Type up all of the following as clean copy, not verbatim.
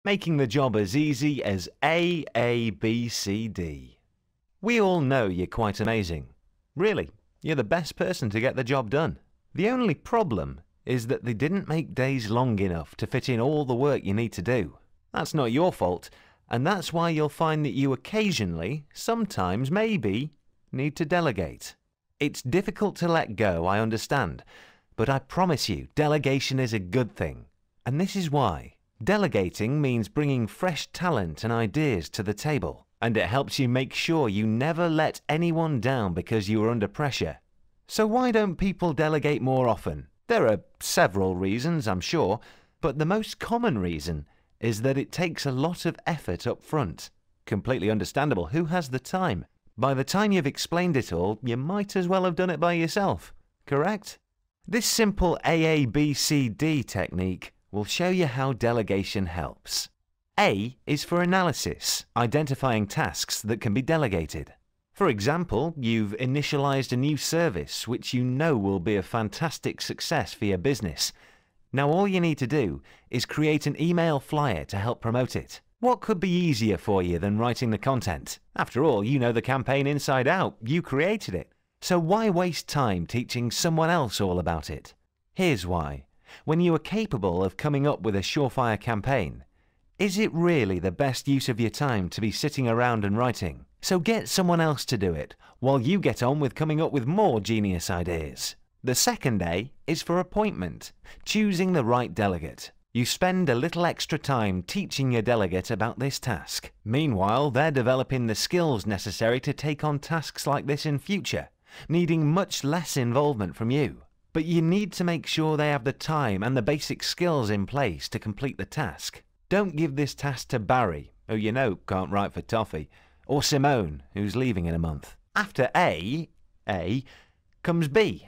making the job as easy as A, B, C, D. We all know you're quite amazing. Really, you're the best person to get the job done. The only problem is that they didn't make days long enough to fit in all the work you need to do. That's not your fault, and that's why you'll find that you occasionally, sometimes maybe, need to delegate. It's difficult to let go, I understand, but I promise you, delegation is a good thing. And this is why. Delegating means bringing fresh talent and ideas to the table, and it helps you make sure you never let anyone down because you are under pressure. So why don't people delegate more often? There are several reasons, I'm sure, but the most common reason is that it takes a lot of effort up front. Completely understandable. Who has the time? By the time you've explained it all, you might as well have done it by yourself, correct? This simple AABCD technique will show you how delegation helps. A is for analysis, identifying tasks that can be delegated. For example, you've initialized a new service which you know will be a fantastic success for your business. Now all you need to do is create an email flyer to help promote it. What could be easier for you than writing the content? After all, you know the campaign inside out. You created it. So why waste time teaching someone else all about it? Here's why. When you are capable of coming up with a surefire campaign, is it really the best use of your time to be sitting around and writing? So get someone else to do it, while you get on with coming up with more genius ideas. The second A is for appointment, choosing the right delegate. You spend a little extra time teaching your delegate about this task. Meanwhile, they're developing the skills necessary to take on tasks like this in future, needing much less involvement from you. But you need to make sure they have the time and the basic skills in place to complete the task. Don't give this task to Barry, who you know can't write for toffee, or Simone, who's leaving in a month. After A comes B.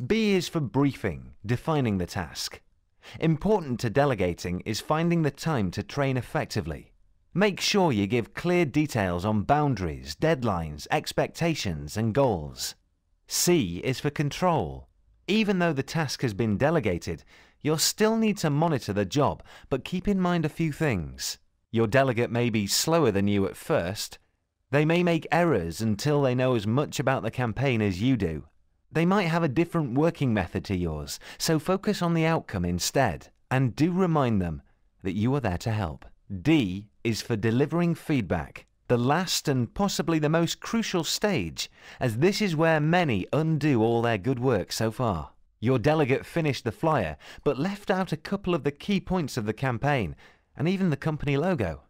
B is for briefing, defining the task. Important to delegating is finding the time to train effectively. Make sure you give clear details on boundaries, deadlines, expectations, and goals. C is for control. Even though the task has been delegated, you'll still need to monitor the job, but keep in mind a few things. Your delegate may be slower than you at first. They may make errors until they know as much about the campaign as you do. They might have a different working method to yours, so focus on the outcome instead, and do remind them that you are there to help. D is for delivering feedback, the last and possibly the most crucial stage, as this is where many undo all their good work so far. Your delegate finished the flyer, but left out a couple of the key points of the campaign, and even the company logo.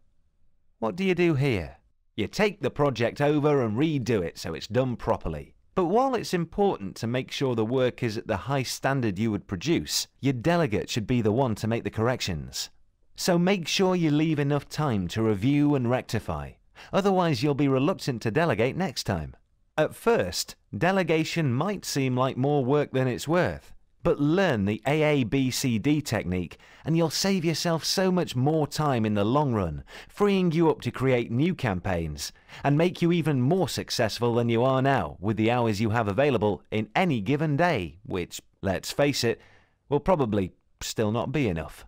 What do you do here? You take the project over and redo it so it's done properly. But while it's important to make sure the work is at the high standard you would produce, your delegate should be the one to make the corrections. So make sure you leave enough time to review and rectify. Otherwise, you'll be reluctant to delegate next time. At first, delegation might seem like more work than it's worth, but learn the AABCD technique and you'll save yourself so much more time in the long run, freeing you up to create new campaigns and make you even more successful than you are now with the hours you have available in any given day, which, let's face it, will probably still not be enough.